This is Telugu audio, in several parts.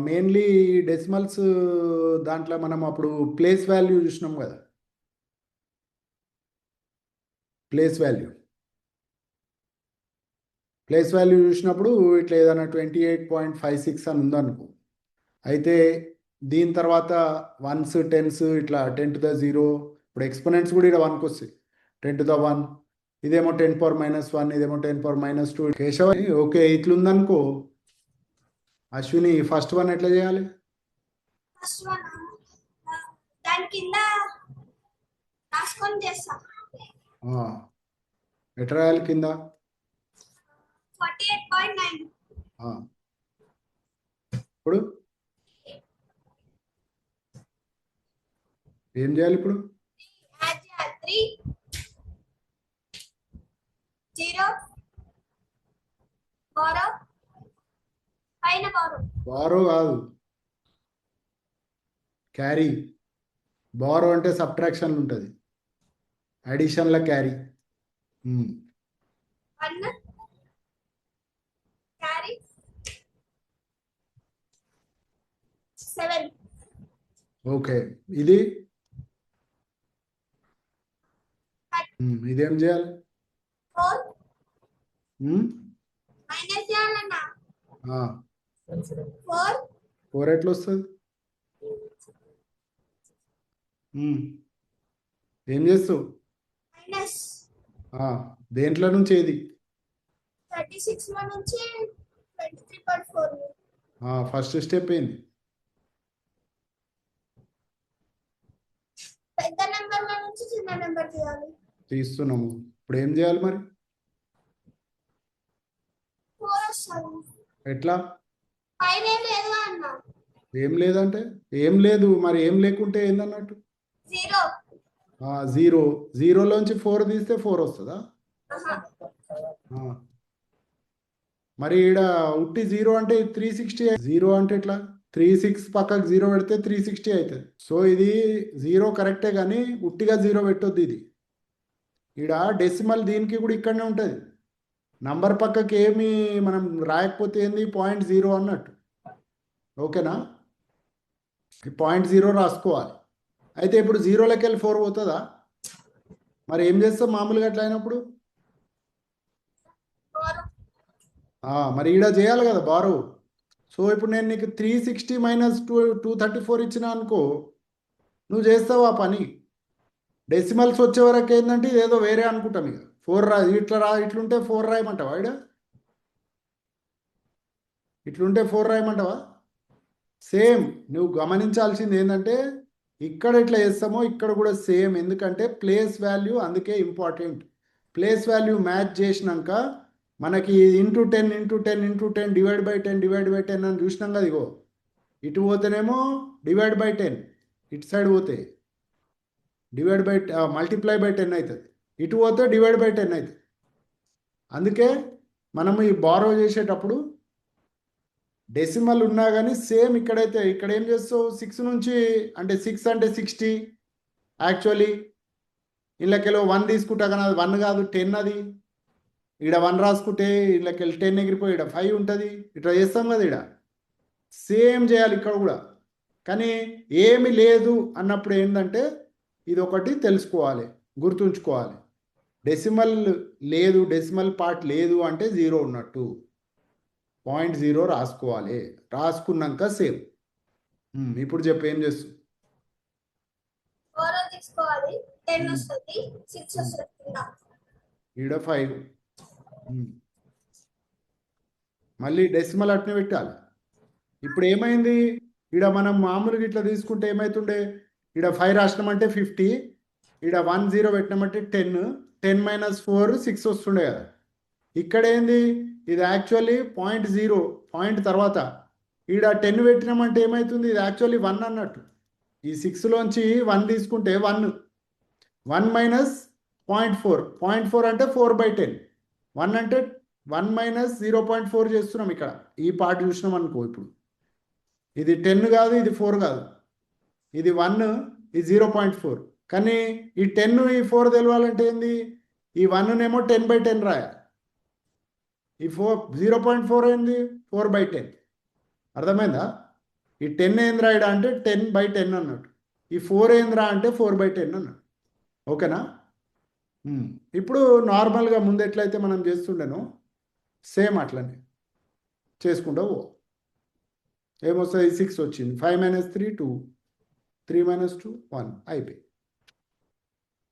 మెయిన్లీ డెసిమల్స్ దాంట్లో మనం అప్పుడు ప్లేస్ వాల్యూ చూసినాం కదా. ప్లేస్ వాల్యూ ప్లేస్ వాల్యూ చూసినప్పుడు ఇట్లా ఏదైనా 28.56 అని ఉందనుకో. అయితే దీని తర్వాత వన్స్ టెన్స్ ఇట్లా 10 to the 0. ఇప్పుడు ఎక్స్పోనెంట్స్ కూడా ఇక్కడ వన్కి వస్తాయి. 10 to the 1, ఇదేమో 10⁻⁻1, ఇదేమో 10⁻². కేశవ ఓకే ఇట్లుందనుకో. అశ్విని ఫస్ట్ వన్ ఎట్లా చేయాలి? ఫస్ట్ వన్ దాని కింద రాసుకొని చేస్తా. ఎట్లా రాయాలి కింద? 48.9. ఇప్పుడు ఏం చేయాలి ఇప్పుడు? 3 0 బారో పైన బారో కాదు, క్యారీ. బారో అంటే సబ్ట్రాక్షన్ ఉంటుంది, అడిషన్ల క్యారీ. 1 క్యారీ 7. ఓకే, ఇది ఇదేం చేయాలి? 4 మైనస్ చేయాలన్నా. 4 ఎట్లా వస్తుంది? ఏం చేస్తావు? మైనస్ దేంట్లో నుంచి ఏది? 36 లో నుంచి 23.4. ఫస్ట్ స్టెప్ ఏంది? పెద్ద నెంబర్ల నుంచి చిన్న నెంబర్ తీయాలి. తీస్తున్నాము. ఇప్పుడు ఏం చేయాలి మరి? 4 వస్తుంది. ఎట్లా? పైన ఏం లేదు అన్న. ఏం లేదంటే ఏం లేదు, మరి ఏం లేకుంటే ఏందన్నట్టు? 0. 0లోంచి 4 తీస్తే 4 వస్తుందా? మరి ఈడ ఉట్టి 0 అంటే 360. 0 అంటే ఎట్లా? 36 పక్కకు 0 పెడితే 360 అవుతుంది. సో ఇది 0 కరెక్టే, కానీ ఉట్టిగా 0 పెట్టొద్దు. ఇది ఈడ డెసిమల్ దీనికి కూడా ఇక్కడనే ఉంటుంది. నంబర్ పక్కకి ఏమి మనం రాయకపోతే ఏంది 0.0 అన్నట్టు. ఓకేనా? 0.0 రాసుకోవాలి. అయితే ఇప్పుడు 0లోకి వెళ్ళి 4 పోతుందా? మరి ఏం చేస్తాం మామూలుగా అట్లా అయినప్పుడు? మరి ఈడ చేయాలి కదా బారు. సో ఇప్పుడు నేను నీకు 360 మైనస్ 234 ఇచ్చిన అనుకో, నువ్వు చేస్తావు ఆ పని. డెసిమల్స్ వచ్చే వరకు ఏంటంటే ఇదేదో వేరే అనుకుంటాం. ఇక 4 రా, ఇట్లుంటే 4 రాయమంటావా? ఇట్లుంటే 4 రాయమంటావా? సేమ్ నువ్వు గమనించాల్సింది ఏంటంటే ఇక్కడ ఎట్లా చేస్తామో ఇక్కడ కూడా సేమ్. ఎందుకంటే ప్లేస్ వాల్యూ అందుకే ఇంపార్టెంట్. ప్లేస్ వాల్యూ మ్యాచ్ చేసినాక మనకి into 10 into 10 into 10 divide by 10 అని చూసినాం కదా. ఇగో ఇటు పోతేనేమో డివైడ్ బై 10, ఇటు సైడ్ పోతే మల్టిప్లై బై 10 అవుతుంది, ఇటు పోతే డివైడ్ బై 10 అవుతుంది. అందుకే మనం ఈ బారో చేసేటప్పుడు డెసిమల్ ఉన్నా కానీ సేమ్ ఇక్కడైతే ఇక్కడ ఏం చేస్తావు? 6 నుంచి అంటే 6 అంటే 60. యాక్చువల్లీ ఇళ్ళకెళ్ళి 1 తీసుకుంటా కానీ అది 1 కాదు, 10 అది. ఇక్కడ 1 రాసుకుంటే ఇళ్ళకెళ్ళి 10 ఎగిరిపోయి ఇక్కడ 5 ఉంటుంది. ఇట్లా చేస్తాం కదా. ఇక్కడ సేమ్ చేయాలి ఇక్కడ కూడా. కానీ ఏమి లేదు అన్నప్పుడు ఏంటంటే ఇది ఒకటి తెలుసుకోవాలి, గుర్తుంచుకోవాలి. డెసిమల్ లేదు, డెసిమల్ పార్ట్ లేదు అంటే 0 ఉన్నట్టు. 0.0 రాసుకోవాలి. రాసుకున్నాక సేవ్. ఇప్పుడు చెప్పు ఏం చేస్తు? 4 తీసుకోవాలి, 10 వస్తుంది, 6 వస్తుంది. ఈడ 5. మళ్ళీ డెసిమల్ అట్నే పెట్టాలి. ఇప్పుడు ఏమైంది? ఈడ మనం మామూలుగా ఇట్లా తీసుకుంటే ఏమవుతుండే? ఈడ 5 రాసినామంటే 50, ఈడ 10 పెట్టినామంటే 10, 10 - 4 6 వస్తుండే కదా. ఇక్కడ ఏంది? ఇది యాక్చువల్లీ 0.0 పాయింట్ తర్వాత ఈడ 10 పెట్టినామంటే ఏమవుతుంది? ఇది యాక్చువల్లీ 1 అన్నట్టు. ఈ 6లోంచి 1 తీసుకుంటే 1 మైనస్ 0.4. 0.4 అంటే 4/10. 1 అంటే 1 - 0.4 చేస్తున్నాం ఇక్కడ. ఈ పార్ట్ చూసినాం అనుకో. ఇప్పుడు ఇది 10 కాదు, ఇది 4 కాదు, ఇది 1, ఇది 0.4. కానీ ఈ 10 ఈ 4 తెలవాలంటే ఏంది? ఈ 1నేమో 10/10 రాయాలి. ఈ 0.4 ఏంది? 4/10. అర్థమైందా? ఈ 10 ఏంద్రా ఇడ అంటే 10/10 అన్నట్టు. ఈ 4 ఏంద్రా అంటే 4/10 అన్నట్టు. ఓకేనా? ఇప్పుడు నార్మల్గా ముందు ఎట్లయితే మనం చేస్తుండేనో సేమ్ అట్లనే చేసుకుంటూ పో. ఏమొస్తుంది? 6 వచ్చింది. 5 - 3 2, 3 - 2 1 అయిపోయి.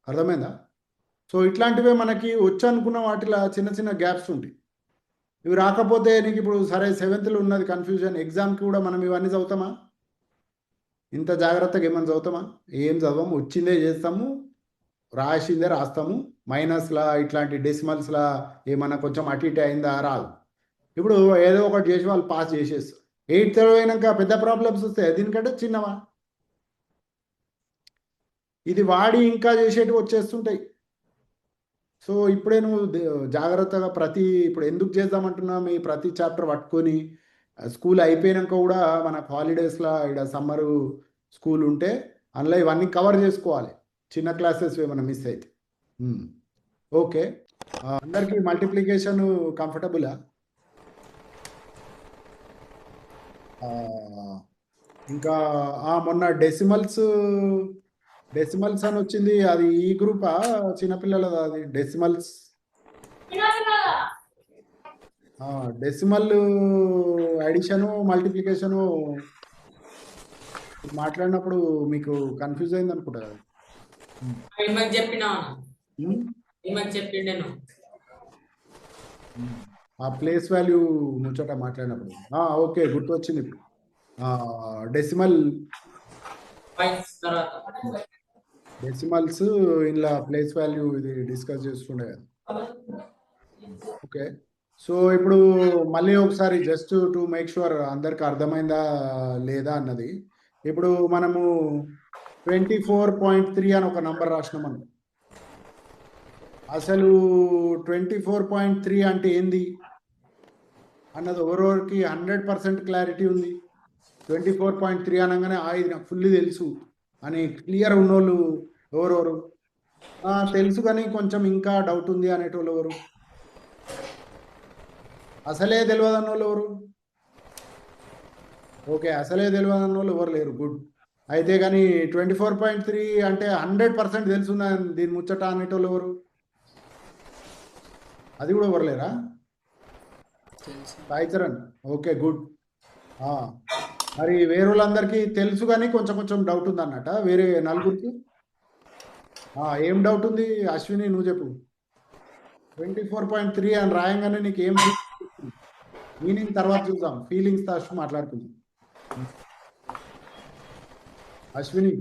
అర్థమైందా? సో ఇట్లాంటివే మనకి వచ్చు అనుకున్న వాటిలో చిన్న చిన్న గ్యాప్స్ ఉంటాయి. ఇవి రాకపోతే నీకు ఇప్పుడు సరే 7th ఉన్నది కన్ఫ్యూజన్, ఎగ్జామ్కి కూడా మనం ఇవన్నీ చదువుతామా? ఇంత జాగ్రత్తగా ఏమన్నా చదువుతామా? ఏం చదవము, వచ్చిందే చేస్తాము, రాసిందే రాస్తాము. మైనస్లా ఇట్లాంటి డెసిమల్స్లా ఏమన్నా కొంచెం అటు ఇటు అయిందా రాదు. ఇప్పుడు ఏదో ఒకటి చేసి వాళ్ళు పాస్ చేసేస్తారు. 8th అయినాక పెద్ద ప్రాబ్లమ్స్ వస్తాయి. దీనికంటే చిన్నవా? ఇది వాడి ఇంకా చేసేటివి వచ్చేస్తుంటాయి. సో ఇప్పుడే నువ్వు జాగ్రత్తగా ఇప్పుడు ఎందుకు చేద్దామంటున్నా, మీ ప్రతి చాప్టర్ పట్టుకొని స్కూల్ అయిపోయాక కూడా మనకు హాలిడేస్లో ఇక్కడ సమ్మరు స్కూల్ ఉంటే అందులో ఇవన్నీ కవర్ చేసుకోవాలి. చిన్న క్లాసెస్ ఏమైనా మిస్ అయితే. ఓకే, అందరికీ మల్టిప్లికేషన్ కంఫర్టబులా? ఇంకా మొన్న డెసిమల్స్ అని వచ్చింది. అది ఈ గ్రూపా చిన్నపిల్లలదా? అది డెసిమల్స్ డెసిమల్ అడిషను మల్టిప్లికేషను మాట్లాడినప్పుడు మీకు కన్ఫ్యూజ్ అయింది అనుకుంటా కదా. ఆ ప్లేస్ వాల్యూ ముచ్చట మాట్లాడినప్పుడు ఓకే, గుర్తొచ్చింది ఇప్పుడు. డెసిమల్స్ ఇలా ప్లేస్ వాల్యూ ఇది డిస్కస్ చేస్తుండే కదా. ఓకే, సో ఇప్పుడు మళ్ళీ ఒకసారి జస్ట్ టు మేక్ షూర్ అందరికి అర్థమైందా లేదా అన్నది. ఇప్పుడు మనము 24.3 అని ఒక నంబర్ రాసినాం మనం. అసలు 24.3 అంటే ఏంది అన్నది ఎవరెవరికి 100% క్లారిటీ ఉంది? 24.3 అనగానే ఇది నాకు ఫుల్లీ తెలుసు అని క్లియర్ ఉన్నోళ్ళు ఎవరెవరు? తెలుసు కానీ కొంచెం ఇంకా డౌట్ ఉంది అనేటోళ్ళు ఎవరు? అసలే తెలియదు అన్నోళ్ళు ఎవరు? ఓకే, అసలే తెలియదు అన్నోళ్ళు ఎవరు లేరు. గుడ్. అయితే కానీ 24.3 అంటే 100% తెలుసున్నా దీని ముచ్చట అనేటోళ్ళు ఎవరు? అది కూడా ఎవరు లేరా? Saicharan, okay good. మరి వేరే వాళ్ళందరికీ తెలుసు కానీ కొంచెం కొంచెం డౌట్ ఉంది అన్నట. వేరే నలుగురికి ఏం డౌట్ ఉంది? అశ్విని నువ్వు చెప్పు. 24.3 అని రాయంగానే నీకు ఏం మీనింగ్ తర్వాత చూద్దాం, ఫీలింగ్స్ ఫస్ట్ మాట్లాడుకుందాం. అశ్విని,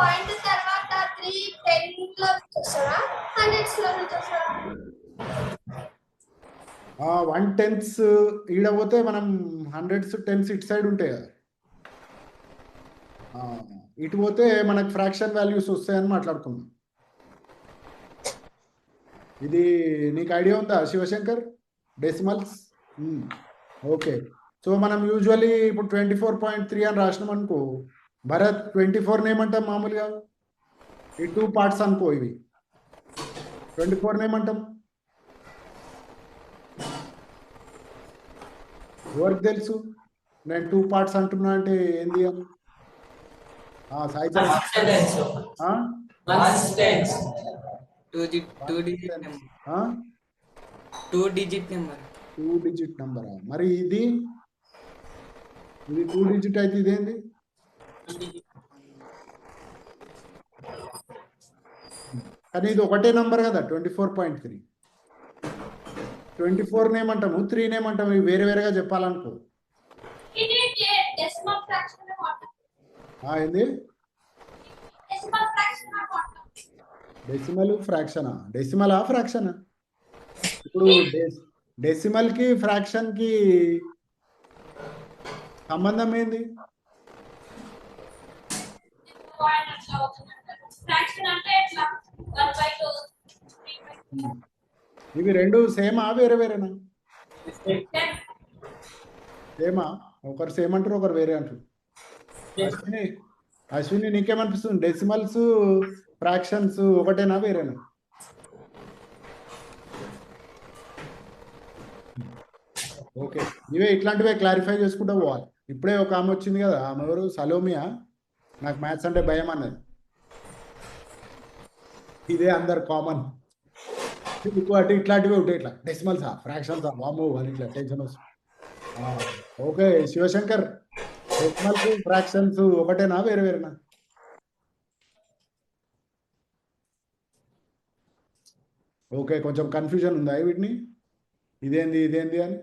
పాయింట్ తర్వాత 3 10 లో వచ్చేస్తారా 100s లో వచ్చేస్తారా? 1/10 ఈడ పోతే మనం 100s 10s ఇటు సైడ్ ఉంటాయి కదా. ఇటు పోతే మనకు ఫ్రాక్షన్ వాల్యూస్ వస్తాయని మాట్లాడుకుందాం. ఇది నీకు ఐడియా ఉందా శివశంకర్? డెసిమల్స్. ఓకే, సో మనం యూజువల్లీ ఇప్పుడు 24.3 అని రాసినాం అనుకో. భరత్ 24 ఏమంటాం మామూలుగా? ఈ 2 పార్ట్స్ అనుకో. ఇవి 24 ఏమంటాం? ఎవరికి తెలుసు నేను 2 పార్ట్స్ అంటున్నా అంటే ఏంది అని? సాయి టూ డిజిట్ నెంబరా? మరి ఇది 2 డిజిట్ అయితే ఇదేంది? కానీ ఇది ఒకటే నంబర్ కదా 24.3. 24 ఏమంటాము, 3 ఏమంటాము? ఇవి వేరే వేరేగా చెప్పాలనుకో. ఏంది? డెసిమల్ ఫ్రాక్షనా? డెసిమలా ఫ్రాక్షనా? ఇప్పుడు డెసిమల్ కి ఫ్రాక్షన్ కి సంబంధం ఏంది? ఇవి రెండు సేమా వేరే వేరేనా? సేమా. ఒకరు సేమ్ అంటారు, ఒకరు వేరే అంటారు. అశ్విని నీకేమనిపిస్తుంది? డెసిమల్స్ ఫ్రాక్షన్స్ ఒకటేనా వేరేనా? ఓకే, ఇవే ఇట్లాంటివే క్లారిఫై చేసుకుంటూ పోవాలి. ఇప్పుడే ఒక ఆమె వచ్చింది కదా, ఆమె ఎవరు, సలోమియా, నాకు మ్యాథ్స్ అంటే భయం అన్నది. ఇదే అందరు కామన్. ఇంకోటి ఇట్లాంటివి ఉంటాయి, ఇట్లా డెసిమల్స్ ఫ్రాక్షన్స్ వామో అని ఇట్లా టెన్షన్ వస్తుంది. ఓకే శివశంకర్, డెసిమల్స్ ఫ్రాక్షన్స్ ఒకటేనా వేరే వేరేనా? ఓకే, కొంచెం కన్ఫ్యూజన్ ఉందా వీటిని, ఇదేంది ఇదేంది అని?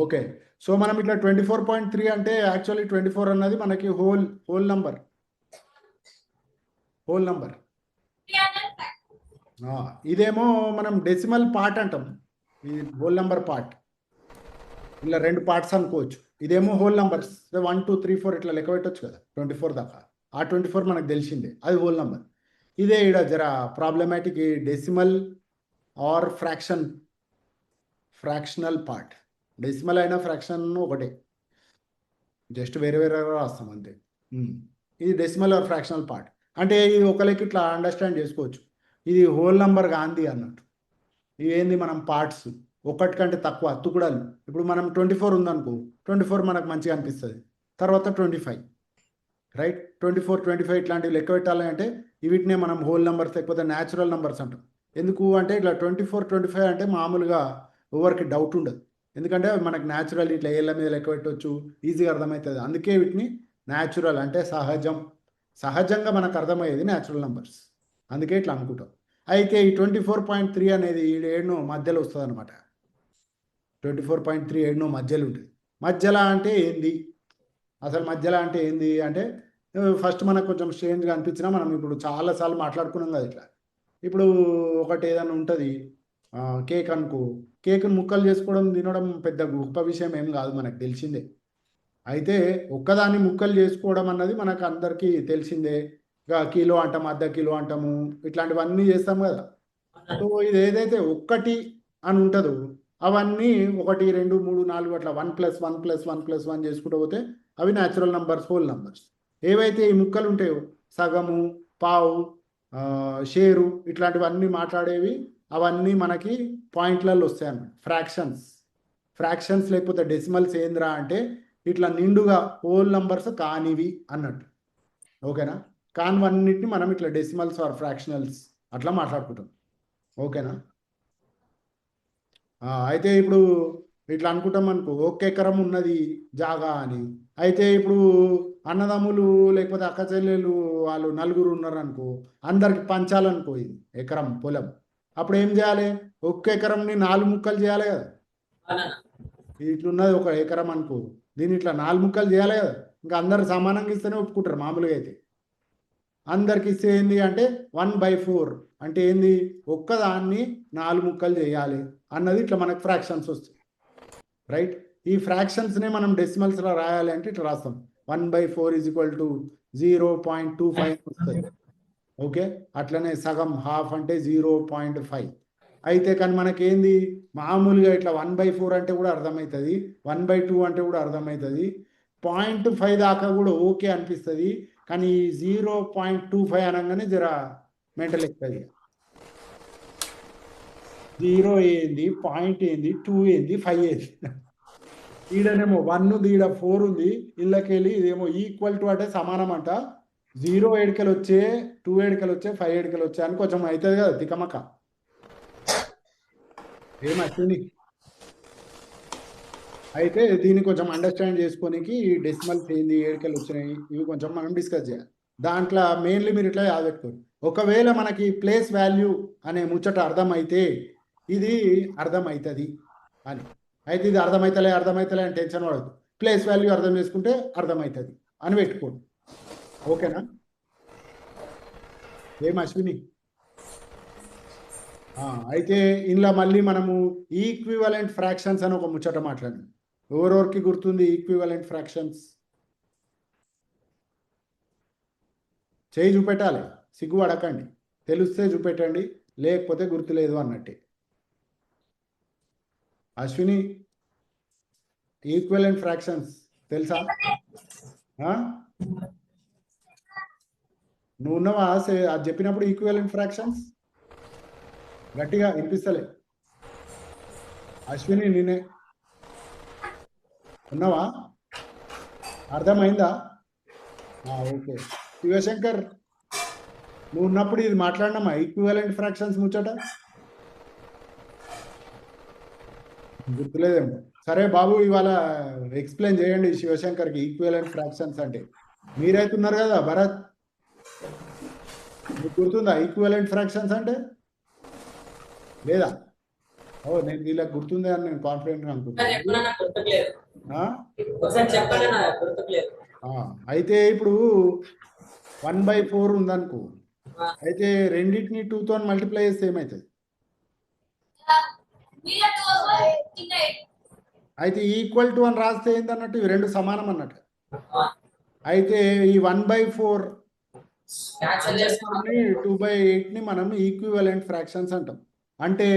ఓకే, సో మనం ఇట్లా 24.3 అంటే యాక్చువల్లీ 24 అన్నది మనకి హోల్ నంబర్. ఇదేమో మనం డెసిమల్ పార్ట్ అంటాం, ఈ హోల్ నంబర్ పార్ట్. ఇలా 2 పార్ట్స్ అనుకోవచ్చు. ఇదేమో హోల్ నంబర్స్ 1 2 3 4 ఇట్లా లెక్క పెట్టవచ్చు కదా 24 దాకా. ఆ 24 మనకు తెలిసిందే, అది హోల్ నంబర్. ఇదే ఇక్కడ జర problematic, decimal or fractional part. Decimal అయినా ఫ్రాక్షన్ ఒకటే, జస్ట్ వేరే వేరే రాస్తాం అంతే. ఇది డెసిమల్ ఆర్ ఫ్రాక్షనల్ పార్ట్ అంటే ఇది ఒకరికి ఇట్లా అండర్స్టాండ్ చేసుకోవచ్చు. ఇది హోల్ నంబర్ గాంధీ అన్నట్టు. ఇవేంది మనం పార్ట్స్ ఒకటికంటే తక్కువ తుకుడాలు. ఇప్పుడు మనం 24 ఉందనుకో, 24 మనకు మంచిగా అనిపిస్తుంది. తర్వాత 25, రైట్? 24 25 ఇట్లాంటివి లెక్క పెట్టాలి అంటే వీటినే మనం హోల్ నెంబర్స్ లేకపోతే న్యాచురల్ నెంబర్స్ అంటాం. ఎందుకు అంటే ఇట్లా 24 25 అంటే మామూలుగా ఎవరికి డౌట్ ఉండదు, ఎందుకంటే మనకు న్యాచురల్ ఇట్లా ఏళ్ళ మీద లెక్క పెట్టవచ్చు, ఈజీగా అర్థమవుతుంది. అందుకే వీటిని న్యాచురల్ అంటే సహజంగా మనకు అర్థమయ్యేది న్యాచురల్ నెంబర్స్, అందుకే ఇట్లా అనుకుంటాం. అయితే ఈ 24.3 అనేది ఏడునో మధ్యలో వస్తుంది అనమాట. 24.3 ఏడునో మధ్యలో ఉంటుంది. మధ్యలో అంటే ఏంది, అసలు మధ్యలో అంటే ఏంది అంటే ఫస్ట్ మనకు కొంచెం స్ట్రేంజ్గా అనిపించినా మనం ఇప్పుడు చాలాసార్లు మాట్లాడుకున్నాం కదా ఇట్లా. ఇప్పుడు ఒకటి ఏదైనా ఉంటుంది, కేక్ అనుకో, కేక్ను ముక్కలు చేసుకోవడం తినడం పెద్ద గొప్ప విషయం ఏం కాదు, మనకు తెలిసిందే. అయితే ఒక్కదాన్ని ముక్కలు చేసుకోవడం అన్నది మనకు అందరికీ తెలిసిందే. కిలో అంటాం, అర్ధ కిలో అంటాము, ఇట్లాంటివన్నీ చేస్తాం కదా. సో ఇది ఏదైతే ఒక్కటి అని ఉంటుందో అవన్నీ 1 2 3 4 అట్లా 1 + 1 + 1 + 1 చేసుకుంటూ పోతే అవి న్యాచురల్ నంబర్స్, హోల్ నంబర్స్. ఏవైతే ఈ ముక్కలు ఉంటాయో సగము, పావు, షేరు ఇట్లాంటివన్నీ మాట్లాడేవి, అవన్నీ మనకి పాయింట్లలో వస్తాయి అన్నమాట. ఫ్రాక్షన్స్ లేకపోతే డెసిమల్స్ ఏంద్రా అంటే ఇట్లా నిండుగా హోల్ నంబర్స్ కానివి అన్నట్టు. ఓకేనా? కానివన్నిటిని మనం ఇట్లా డెసిమల్స్ ఆర్ ఫ్రాక్షనల్స్ అట్లా మాట్లాడుకుంటాం. ఓకేనా? అయితే ఇప్పుడు ఇట్లా అనుకుంటాం అనుకో, 1 ఎకరం ఉన్నది జాగా అని. అయితే ఇప్పుడు అన్నదమ్ములు లేకపోతే అక్క చెల్లెలు వాళ్ళు 4 ఉన్నారు అనుకో, అందరికి పంచాలనుకో ఇది ఎకరం పొలం. అప్పుడు ఏం చేయాలి, 1 ఎకరంని 4 ముక్కలు చేయాలి కదా. ఇట్లున్నది 1 ఎకరం అనుకో, దీన్ని ఇట్లా 4 ముక్కలు చేయాలి కదా. ఇంకా అందరు సమానంగా ఇస్తేనే ఒప్పుకుంటారు మామూలుగా. అయితే అందరికి ఇస్తే ఏంది అంటే 1/4 అంటే ఏంది, ఒక్కదాన్ని 4 ముక్కలు చేయాలి అన్నది ఇట్లా మనకు ఫ్రాక్షన్స్ వస్తాయి, రైట్? ఈ ఫ్రాక్షన్స్నే మనం డెసిమల్స్లో రాయాలి అంటే ఇట్లా రాస్తాం, 1/4 = 0.25 వస్తుంది. ఓకే, అట్లనే సగం హాఫ్ అంటే 0.5. అయితే కానీ మనకేంది మామూలుగా ఇట్లా 1/4 అంటే కూడా అర్థమవుతుంది, 1/2 అంటే కూడా అర్థమవుతుంది, 0.5 దాకా కూడా ఓకే అనిపిస్తుంది. కానీ 0.25 అనగానే జర మెంటల్ ఎక్కుతుంది. 0 ఏంది, పాయింట్ ఏంది, 2 ఏంది, 5 ఏంది. ఈడనేమో 1 ఉంది, ఈడ 4 ఉంది, ఇళ్ళకెళ్ళి ఇదేమో ఈక్వల్ టు అంటే సమానం అంట. 0 ఏడికలు వచ్చే, 2 ఏడికలు వచ్చే, 5 ఏడికలు వచ్చే అని కొంచెం అవుతుంది కదా తికమక. ఏమవుతుంది? అయితే దీన్ని కొంచెం అండర్స్టాండ్ చేసుకోనికి డెసిమల్స్ ఏంది, ఏడికలు వచ్చినాయి, ఇవి కొంచెం మనం డిస్కస్ చేయాలి. దాంట్లో మెయిన్లీ మీరు ఇట్లా యాదపెట్టుకోండి. ఒకవేళ మనకి ప్లేస్ వాల్యూ అనే ముచ్చట అర్థమైతే ఇది అర్థమవుతుంది అని. అయితే ఇది అర్థమవుతలే అని టెన్షన్ పడదు, ప్లేస్ వాల్యూ అర్థం చేసుకుంటే అర్థమవుతుంది అని పెట్టుకోండి. ఓకేనా? ఏం అశ్విని? అయితే ఇందులో మళ్ళీ మనము ఈక్వివలెంట్ ఫ్రాక్షన్స్ అని ఒక ముచ్చట మాట్లాడి, ఎవరెవరికి గుర్తుంది ఈక్వివలెంట్ ఫ్రాక్షన్స్? చేయి చూపెట్టాలి, సిగ్గు అడకండి, తెలిస్తే చూపెట్టండి, లేకపోతే గుర్తులేదు అన్నట్టే. అశ్విని, ఈక్వివలెంట్ ఫ్రాక్షన్స్ తెలుసా? నువ్వు ఉన్నావా అది చెప్పినప్పుడు ఈక్వివలెంట్ ఫ్రాక్షన్స్? గట్టిగా వినిపిస్తలే. అశ్విని నేనే ఉన్నావా? అర్థమైందా? ఓకే. శివశంకర్ నువ్వు ఉన్నప్పుడు ఇది మాట్లాడినామా ఈక్వివలెంట్ ఫ్రాక్షన్స్ ముచ్చట? గుర్తులేదేమో. సరే బాబు, ఇవాళ ఎక్స్ప్లెయిన్ చేయండి శివశంకర్కి ఈక్వివలెంట్ ఫ్రాక్షన్స్ అంటే. మీరైతే ఉన్నారు కదా భరత్, మీకు గుర్తుందా ఈక్వివలెంట్ ఫ్రాక్షన్స్ అంటే? లేదా? ఓ, నేను వీళ్ళకి గుర్తుంది అని నేను కాన్ఫిడెంట్గా అనుకుంటున్నాను. అయితే ఇప్పుడు 1/4 ఉందనుకో, అయితే రెండింటిని 2తో మల్టిప్లై చేస్తే ఏమవుతుంది? అయితే ఈక్వల్ టు అని రాస్తే ఏంటన్నట్టు ఇవి రెండు సమానం అన్నట్టు. అయితే ఈ 1/4 2/8ని మనం ఈక్వివలెంట్ ఫ్రాక్షన్స్ అంటాం. అంటే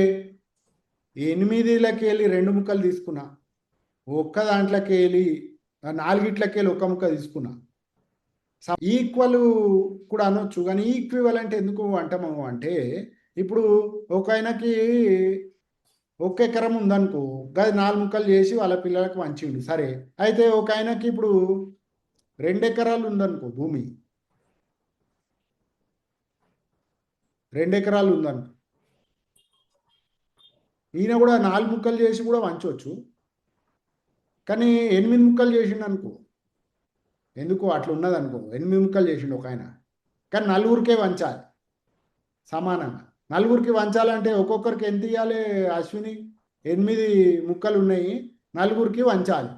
8లకి వెళ్ళి 2 ముక్కలు తీసుకున్నా, ఒక్క దాంట్లోకి వెళ్ళి 4కి వెళ్ళి ఒక ముక్క తీసుకున్నా, ఈక్వల్ కూడా అనొచ్చు. కానీ ఈక్వివలెంట్ ఎందుకు అంటాము అంటే, ఇప్పుడు ఒక ఆయనకి 1 ఎకరం ఉందనుకో, గది 4 ముక్కలు చేసి వాళ్ళ పిల్లలకు పంచిండు, సరే. అయితే ఒక ఆయనకి ఇప్పుడు 2 ఎకరాలు ఉందనుకో, భూమి 2 ఎకరాలు ఉందనుకో, ఈయన కూడా 4 ముక్కలు చేసి కూడా పంచవచ్చు. కానీ 8 ముక్కలు చేసిండు అనుకో, ఎందుకు అట్లా ఉన్నది అనుకో, 8 ముక్కలు చేసిండు ఒక ఆయన, కానీ 4కే వంచాలి సమానంగా. 4కి వంచాలంటే ఒక్కొక్కరికి ఎంత ఇవ్వాలి అశ్విని? 8 ముక్కలు ఉన్నాయి, 4కి వంచాలి.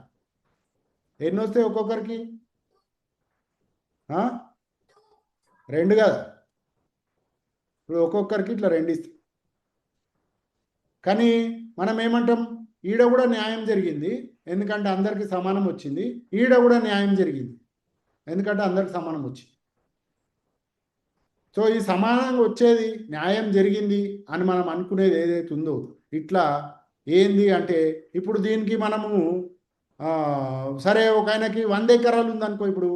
ఎన్ని వస్తాయి ఒక్కొక్కరికి? 2 కదా. ఇప్పుడు ఒక్కొక్కరికి ఇట్లా 2 ఇస్తాయి. కానీ మనం ఏమంటాం, ఈడ కూడా న్యాయం జరిగింది ఎందుకంటే అందరికి సమానం వచ్చింది, ఈడ కూడా న్యాయం జరిగింది ఎందుకంటే అందరికి సమానం వచ్చింది. సో ఈ సమానంగా వచ్చేది న్యాయం జరిగింది అని మనం అనుకునేది ఏదైతే ఉందో, ఇట్లా ఏంది అంటే, ఇప్పుడు దీనికి మనము సరే ఒక ఆయనకి 100 ఎకరాలు ఉందనుకో, ఇప్పుడు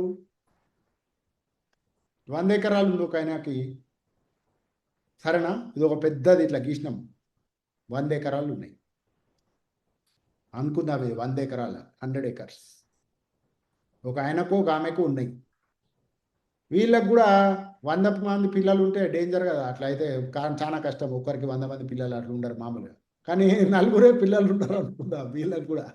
100 ఎకరాలు ఉంది ఒక ఆయనకి, సరేనా? ఇది ఒక పెద్దది ఇట్లా గీసినాం, 100 ఎకరాలు ఉన్నాయి అనుకుందాం. 100 ఎకరాలు 100 ఎకర్స్ ఒక ఆయనకు ఒక ఆమెకు ఉన్నాయి. వీళ్ళకు కూడా 100 మంది పిల్లలు ఉంటే డేంజర్ కదా. అట్లా అయితే చాలా కష్టం, ఒక్కరికి 100 మంది పిల్లలు అట్లా ఉండరు మామూలుగా. కానీ 4 పిల్లలు ఉంటారు అనుకుంటా వీళ్ళకి కూడా.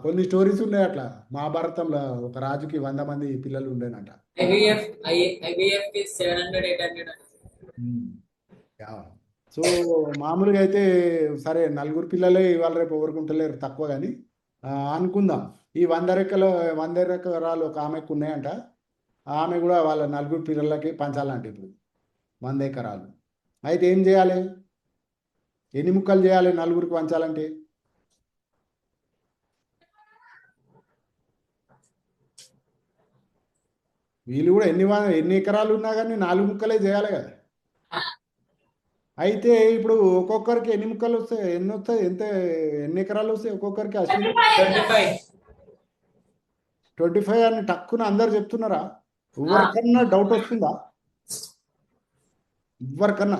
కొన్ని స్టోరీస్ ఉన్నాయి అట్లా. మహాభారతంలో ఒక రాజుకి 100 మంది పిల్లలు ఉండేనట. సో మామూలుగా అయితే సరే 4 పిల్లలే ఇవాళ రేపు ఎవరుకుంటలేరు, తక్కువ. కానీ అనుకుందాం ఈ 100 ఎకరాలు ఒక ఆమెకు ఉన్నాయంట. ఆమె కూడా వాళ్ళ 4 పిల్లలకి పంచాలంటే ఇప్పుడు 100 ఎకరాలు. అయితే ఏం చేయాలి? ఎన్ని ముక్కలు చేయాలి 4కి పంచాలంటే? వీళ్ళు కూడా ఎన్ని ఎకరాలు ఉన్నా కానీ 4 ముక్కలే చేయాలి కదా. అయితే ఇప్పుడు ఒక్కొక్కరికి ఎన్ని ముక్కలు వస్తాయి, ఎన్ని ఎకరాలు వస్తాయి ఒక్కొక్కరికి? 25 అని టక్కున అందరు చెప్తున్నారా? ఎవరికన్నా డౌట్ వస్తుందా? ఎవరికన్నా?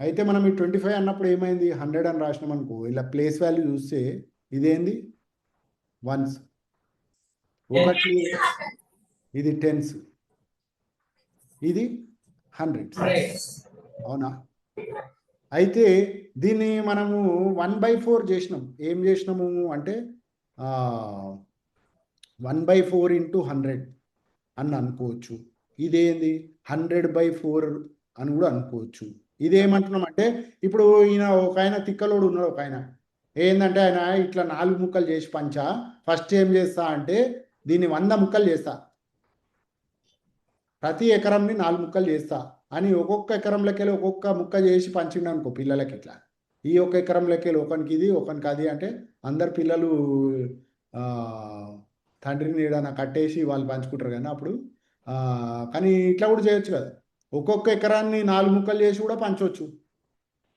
అయితే మనం ఈ 25 అన్నప్పుడు ఏమైంది, 100 అని రాసినాం అనుకో, ఇలా ప్లేస్ వాల్యూ చూస్తే ఇదేంది వన్స్, ఒకటి ఇది టెన్స్, ఇది హండ్రెడ్స్, అవునా? అయితే దీన్ని మనము 1/4 చేసినాం. ఏం చేసినాము అంటే 1/4 × 100 అని అనుకోవచ్చు. ఇదేంది 100/4 అని కూడా అనుకోవచ్చు. ఇదేమంటున్నాం అంటే, ఇప్పుడు ఈయన ఒక ఆయన తిక్కలోడు ఉన్నాడు, ఒక ఆయన ఏంటంటే ఆయన ఇట్లా 4 ముక్కలు చేసి పంచా, ఫస్ట్ ఏం చేస్తా అంటే దీన్ని 100 ముక్కలు చేస్తా, ప్రతి ఎకరంని 4 ముక్కలు చేస్తా అని ఒక్కొక్క ఎకరంలోకి వెళ్ళి ఒక్కొక్క ముక్క చేసి పంచిండు అనుకో పిల్లలకి. ఇట్లా ఈ ఒక్క ఎకరంలోకి వెళ్ళి ఒకనికి ఇది ఒకనికి అది అంటే అందరు పిల్లలు తండ్రిని ఏదైనా కట్టేసి వాళ్ళు పంచుకుంటారు కానీ అప్పుడు. కానీ ఇట్లా కూడా చేయొచ్చు కదా, ఒక్కొక్క ఎకరాన్ని 4 ముక్కలు చేసి కూడా పంచవచ్చు.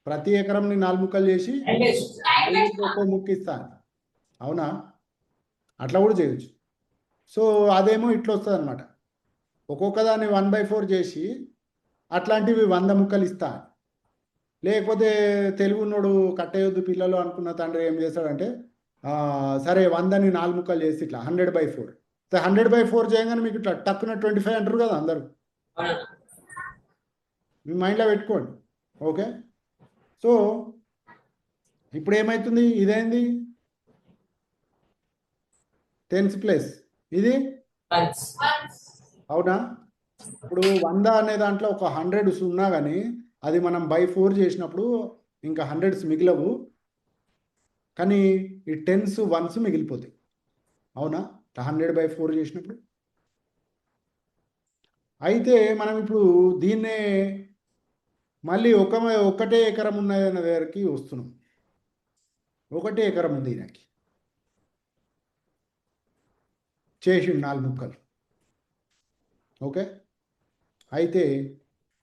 ప్రతి ఎకరంని 4 ముక్కలు చేసి ఒక్కో ముక్క ఇస్తాను, అవునా? అట్లా కూడా చేయొచ్చు. సో అదేమో ఇట్లా వస్తుంది అనమాట, ఒక్కొక్క దాన్ని 1/4 చేసి అట్లాంటివి 100 ముక్కలు ఇస్తా. లేకపోతే తెలుగు ఉన్నోడు కట్టేయొద్దు పిల్లలు అనుకున్న తండ్రి ఏం చేస్తాడంటే సరే 100ని 4 ముక్కలు చేసి ఇట్లా 100/4 100/4 చేయగానే మీకు ఇట్లా టక్కున 25 అంటారు కదా అందరూ. మీ మైండ్లో పెట్టుకోండి. ఓకే, సో ఇప్పుడు ఏమవుతుంది, ఇదేంది టెన్స్ ప్లేస్, ఇది అవునా. ఇప్పుడు 100 అనే దాంట్లో ఒక 100 ఉన్నా కానీ అది మనం బై 4 చేసినప్పుడు ఇంకా 100s మిగిలవు, కానీ ఈ 10s 1s మిగిలిపోతాయి. అవునా, 100/4 చేసినప్పుడు. అయితే మనం ఇప్పుడు దీన్నే మళ్ళీ ఒకటే ఎకరం ఉన్నదన్న దగ్గరికి వస్తున్నాం. ఒకటే ఎకరం ఉంది ఈయనకి, చేసి 4 ముక్కలు. ఓకే, అయితే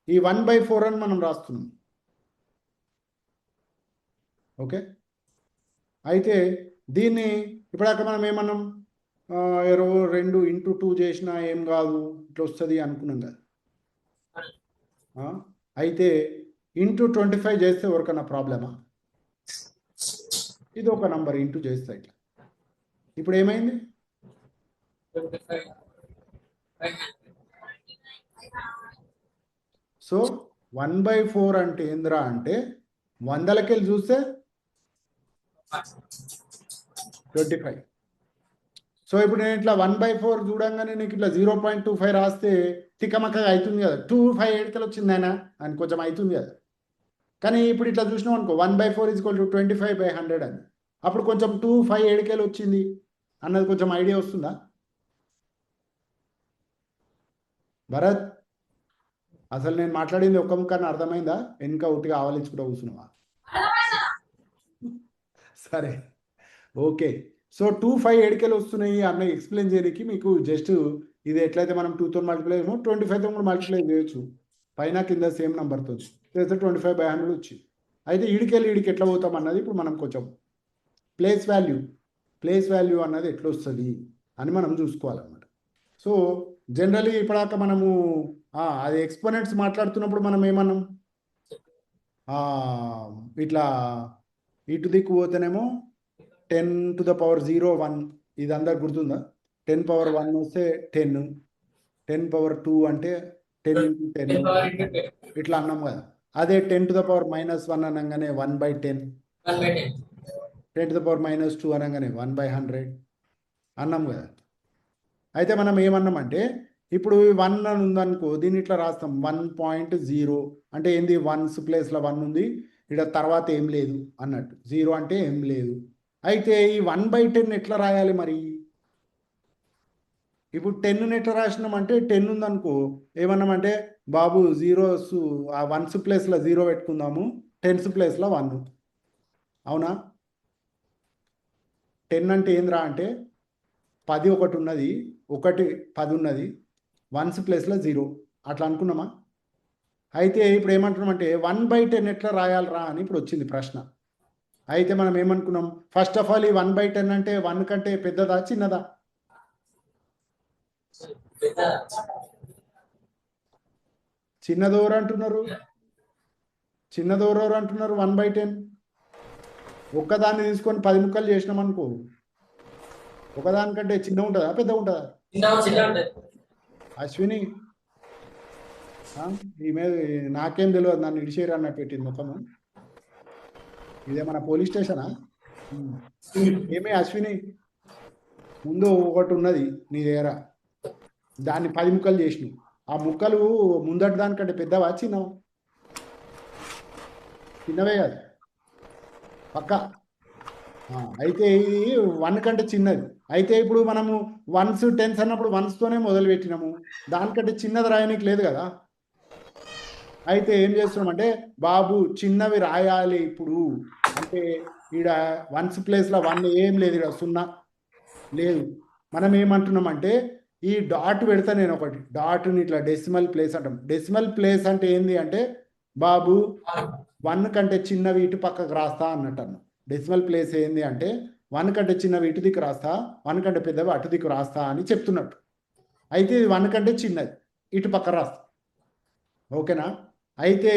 ఈ 1/4 అని మనం రాస్తున్నాం. ఓకే, అయితే దీన్ని ఇప్పటిదాకా మనం ఏమన్నాం, 2 × 2 చేసినా ఏం కాదు ఇట్లా వస్తుంది అనుకున్నాం కదా. అయితే ఇంటూ 25 చేస్తే ఎవరికన్నా ప్రాబ్లమా? ఇది ఒక నంబర్ ఇంటూ చేస్తే ఇట్లా. ఇప్పుడు ఏమైంది, సో 1/4 అంటే ఏంద్రా అంటే 100లకి వెళ్ళి చూస్తే 25. సో ఇప్పుడు నేను ఇట్లా 1/4 చూడంగానే నీకు ఇట్లా 0.25 రాస్తే తిక్కమక్కగా అవుతుంది కదా, 25 ఏడుకలు వచ్చింది ఆయన అని కొంచెం అవుతుంది కదా. కానీ ఇప్పుడు ఇట్లా చూసినాం అనుకో 1/4 = 25/100 అని, అప్పుడు కొంచెం 25 ఏడుకేలు వచ్చింది అన్నది కొంచెం ఐడియా వస్తుందా భరత్? అసలు నేను మాట్లాడింది ఒక్క ముక్కని అర్థమైందా? వెనుక ఉట్టిగా ఆవలించుకుంటూ కూర్చున్నావా? సరే, ఓకే. సో 25 ఏడుకేలు వస్తున్నాయి అన్న ఎక్స్ప్లెయిన్ చేయడానికి మీకు జస్ట్ ఇది ఎట్లయితే మనం 2తో మల్టిప్లై చేయమో 25తో కూడా మల్టిప్లై చేయొచ్చు, పైన కింద సేమ్ నెంబర్తో చేస్తే 25/100 వచ్చింది. అయితే ఈడికి ఎట్లా పోతాం అన్నది ఇప్పుడు మనం కొంచెం ప్లేస్ వాల్యూ అన్నది ఎట్లా వస్తుంది అని మనం చూసుకోవాలన్నమాట. సో జనరలీ ఇప్పటిదాకా మనము అది ఎక్స్పోనెంట్స్ మాట్లాడుతున్నప్పుడు మనం ఏమన్నాం, ఇట్లా ఇటు దిక్కు పోతేనేమో 10⁻0 1, ఇది అందరు గుర్తుందా? 10⁻1 వస్తే 10, 10⁻2 అంటే 10 × 10 ఇట్లా అన్నాం కదా. అదే 10⁻−1 అనగానే 1/10, 10⁻−2 అనగానే 1/100 అన్నాం కదా. అయితే మనం ఏమన్నామంటే ఇప్పుడు 1 అని ఉందనుకో, దీన్ని ఇట్లా రాస్తాం 1.0 అంటే ఏంది, 1s ప్లేస్లో 1 ఉంది, ఇక్కడ తర్వాత ఏం లేదు అన్నట్టు, 0 అంటే ఏం లేదు. అయితే ఈ 1/10 ఎట్లా రాయాలి మరి? ఇప్పుడు 10ని ఎట్లా రాసినామంటే 10 ఉందనుకో ఏమన్నామంటే బాబు 0s 1s ప్లేస్లో 0 పెట్టుకుందాము, 10s ప్లేస్లో 1. అవునా, 10 అంటే ఏంద్రా అంటే 10 ఒకటి ఉన్నది, 10 ఉన్నది, 1s ప్లేస్లో 0 అట్లా అనుకున్నామా? అయితే ఇప్పుడు ఏమంటున్నామంటే 1/10 ఎట్లా రాయాలరా అని ఇప్పుడు వచ్చింది ప్రశ్న. అయితే మనం ఏమనుకున్నాం, ఫస్ట్ ఆఫ్ ఆల్ ఈ 1/10 అంటే 1 కంటే పెద్దదా చిన్నదా? చిన్నదెవరు అంటున్నారు? 1/10. ఒక్కదాన్ని తీసుకొని 10 ముక్కలు చేసినాం అనుకో, ఒకదానికంటే చిన్న ఉంటుందా పెద్ద ఉంటుందా? అశ్విని ఈమె నాకేం తెలియదు, నన్ను ఇడిచేయరు అన్నట్టు పెట్టింది ముఖము. ఇదేమన్నా పోలీస్ స్టేషనా? ఏమే అశ్విని, ముందు ఒకటి ఉన్నది నీ దగ్గర, దాన్ని 10 ముక్కలు చేసినావు, ఆ ముక్కలు ముందటి దానికంటే పెద్దవా చిన్నవా? చిన్నవే కదా పక్క. అయితే ఇది 1 కంటే చిన్నది. అయితే ఇప్పుడు మనము 1s 10s అన్నప్పుడు 1స్తోనే మొదలు పెట్టినాము, దానికంటే చిన్నది రాయడానికి లేదు కదా. అయితే ఏం చేస్తున్నామంటే బాబు చిన్నవి రాయాలి ఇప్పుడు అంటే ఈడ 1s ప్లేస్లో 1 ఏం లేదు, ఇక్కడ 0 లేదు. మనం ఏమంటున్నామంటే ఈ డాట్ పెడతా, నేను ఒకటి డాట్ని ఇట్లా డెసిమల్ ప్లేస్ అంటాం. డెసిమల్ ప్లేస్ అంటే ఏంది అంటే బాబు 1 కంటే చిన్నవి ఇటు పక్కకు రాస్తా అన్నట్టు అన్న. డెసిమల్ ప్లేస్ ఏంది అంటే 1 కంటే చిన్నవి ఇటు దిక్కు రాస్తా, 1 కంటే పెద్దవి అటు దిక్కు రాస్తా అని చెప్తున్నట్టు. అయితే ఇది 1 కంటే చిన్నది, ఇటు పక్క రాస్తా. ఓకేనా? అయితే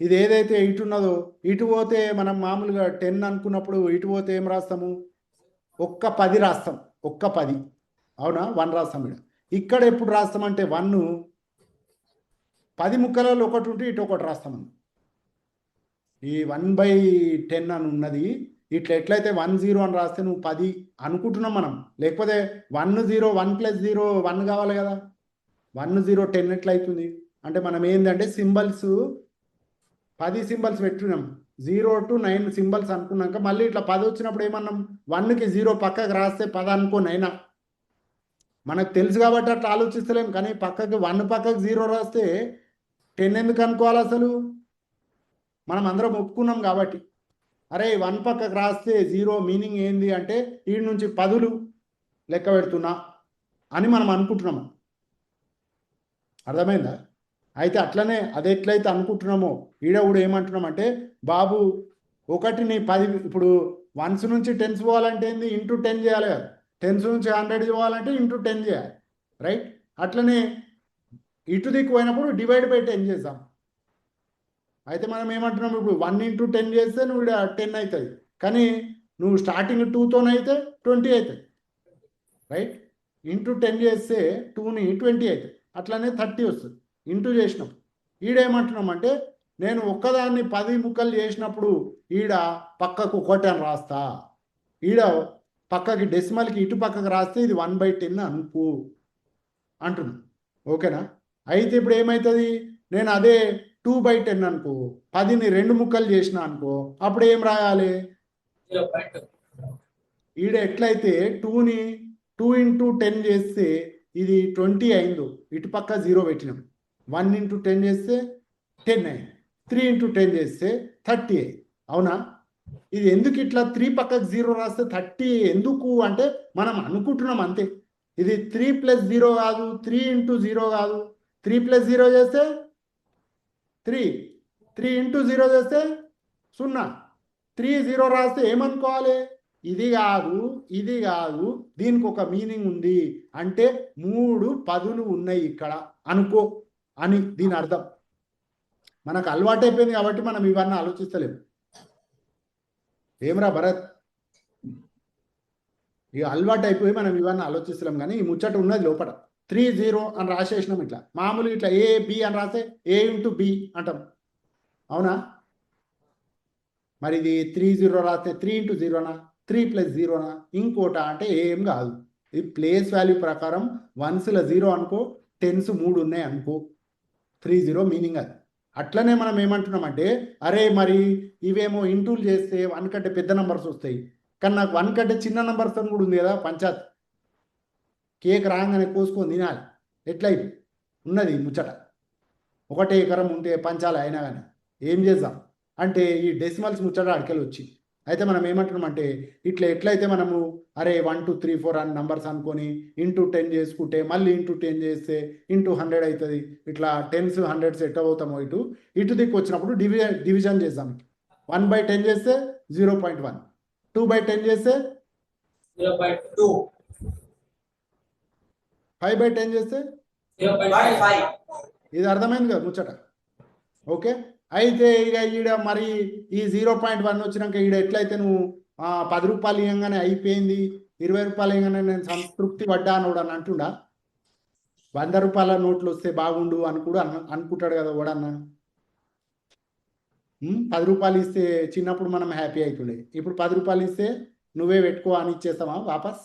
ఇది ఏదైతే ఇటు ఉన్నదో ఇటు పోతే మనం మామూలుగా 10 అనుకున్నప్పుడు ఇటు పోతే ఏం రాస్తాము? ఒక్క 10 రాస్తాం. ఒక్క 10 అవునా? 1 రాస్తాం ఇక్కడ ఎప్పుడు రాస్తామంటే 1 10 ముక్కలలో ఒకటి ఉంటే ఇటు ఒకటి రాస్తాం. ఈ 1/10 అని ఉన్నది ఇట్లా ఎట్లయితే 10 అని రాస్తే నువ్వు 10 అనుకుంటున్నాం మనం. లేకపోతే 1 0 1 + 0 1 కావాలి కదా. 1 0 10 ఎట్లయితుంది అంటే మనం ఏంటంటే సింబల్స్ 10 సింబల్స్ పెట్టున్నాం. 0 to 9 సింబల్స్ అనుకున్నాక మళ్ళీ ఇట్లా 10 వచ్చినప్పుడు ఏమన్నాం? 1కి 0 పక్కకు రాస్తే 10 అనుకోనైనా మనకు తెలుసు కాబట్టి అట్లా ఆలోచిస్తలేం. కానీ పక్కకి 1 పక్కకు 0 రాస్తే 10 ఎందుకు అనుకోవాలి అసలు? మనం అందరం ఒప్పుకున్నాం కాబట్టి. అరే 1 పక్కకు రాస్తే 0 మీనింగ్ ఏంది అంటే వీడి నుంచి 10లు లెక్క పెడుతున్నా అని మనం అనుకుంటున్నాము. అర్థమైందా? అయితే అట్లనే అది ఎట్లయితే అనుకుంటున్నామో ఈడ కూడా ఏమంటున్నామంటే బాబు ఒకటిని 10 ఇప్పుడు 1s నుంచి 10s పోవాలంటే ఏంది? ఇంటూ 10 చేయాలి కదా. 10s నుంచి 100 పోవాలంటే ఇంటూ 10 చేయాలి, రైట్? అట్లనే ఇటు దిక్కు పోయినప్పుడు /10 చేద్దాం. అయితే మనం ఏమంటున్నాం ఇప్పుడు 1 × 10 చేస్తే నువ్వు 10 అవుతుంది. కానీ నువ్వు స్టార్టింగ్ 2తోనైతే 20 అవుతుంది, రైట్? ఇంటూ 10 చేస్తే 2ని 20 అవుతుంది. అట్లనే 30 వస్తుంది ఇంటూ చేసినప్పుడు. ఈడేమంటున్నామంటే నేను ఒక్కదాన్ని 10 ముక్కలు చేసినప్పుడు ఈడ పక్కకు 1 అని రాస్తా. ఈడ పక్కకి డెసిమల్కి ఇటు పక్కకు రాస్తే ఇది 1/10 అనుకో అంటున్నాను. ఓకేనా? అయితే ఇప్పుడు ఏమవుతుంది? నేను అదే 2/10 అనుకో 10ని 2 ముక్కలు చేసిన అనుకో అప్పుడు ఏం రాయాలి? ఈడ ఎట్లయితే 2ని 2 × 10 చేస్తే ఇది 20 అయిందో ఇటు పక్క 0 పెట్టినాం. 1 × 10 చేస్తే 10 అయింది. 3 × 10 చేస్తే 30 అయింది. అవునా? ఇది ఎందుకు ఇట్లా 3 పక్కకు 0 రాస్తే 30 ఎందుకు అంటే మనం అనుకుంటున్నాం అంతే. ఇది 3 + 0 కాదు, 3 × 0 కాదు. 3 + 0 చేస్తే 3, 3 × 0 చేస్తే 0. 3 0 రాస్తే ఏమనుకోవాలి? ఇది కాదు, ఇది కాదు, దీనికి ఒక మీనింగ్ ఉంది అంటే 3 10లు ఉన్నాయి ఇక్కడ అనుకో అని దీని అర్థం. మనకు అలవాటు అయిపోయింది కాబట్టి మనం ఇవన్నీ ఆలోచిస్తలేము. ఏమరా భరత్? ఇక అలవాటు అయిపోయి మనం ఇవన్నీ ఆలోచిస్తలేం. కానీ ఈ ముచ్చట ఉన్నది లోపల. 3 0 అని రాసేసినాం. ఇట్లా మామూలు ఇట్లా A B అని రాస్తే A × B అంటాం. అవునా? మరి ఇది 3 0 రాస్తే 3 × 0నా, 3 + 0నా, ఇంకోట అంటే ఏం కాదు. ఇది ప్లేస్ వాల్యూ ప్రకారం 1స్లో 0 అనుకో, 10s 3 ఉన్నాయి అనుకో. 3 0 మీనింగ్ అది. అట్లనే మనం ఏమంటున్నామంటే అరే మరి ఇవేమో ఇంటూలు చేస్తే 1 కంటే పెద్ద నంబర్స్ వస్తాయి. కానీ నాకు 1 కంటే చిన్న నంబర్స్ అని కూడా ఉంది కదా. పంచాయత్ కేక్ రాగానే కోసుకొని తినాలి. ఎట్లయితే ఉన్నది ముచ్చట. 1 ఎకరం ఉంటే పంచాలి అయినా కానీ ఏం చేద్దాం అంటే ఈ డెసిమల్స్ ముచ్చట అడికెళ్ళి వచ్చి. అయితే మనం ఏమంటున్నామంటే ఇట్లా ఎట్లయితే మనము అరే 1 2 3 4 అని నంబర్స్ అనుకొని ఇంటూ 10 చేసుకుంటే మళ్ళీ ఇంటూ 10 చేస్తే ఇంటూ 100 అవుతుంది. ఇట్లా 10s 100s ఎట్లా పోతామో ఇటు దిక్కు వచ్చినప్పుడు డివిజన్ చేద్దాం. 1/10 చేస్తే 0.1, 2/10 చేస్తే 0.2, 5/10 చేస్తే 0.5. ఇది అర్థమైంది కదా ముచ్చట. ఓకే. అయితే ఇక ఈడ మరి ఈ 0.1 వచ్చినాక ఈడ ఎట్లయితే నువ్వు 10 రూపాయలు ఇవ్వగానే అయిపోయింది, 20 రూపాయలు ఇవ్వగానే నేను సంతృప్తి పడ్డా అని అంటుండా? 100 రూపాయల నోట్లు వస్తే బాగుండు అని కూడా అనుకుంటాడు కదా వాడన్నా. 10 రూపాయలు ఇస్తే చిన్నప్పుడు మనం హ్యాపీ అవుతుండే. ఇప్పుడు 10 రూపాయలు ఇస్తే నువ్వే పెట్టుకో అని ఇచ్చేస్తావా వాపస్?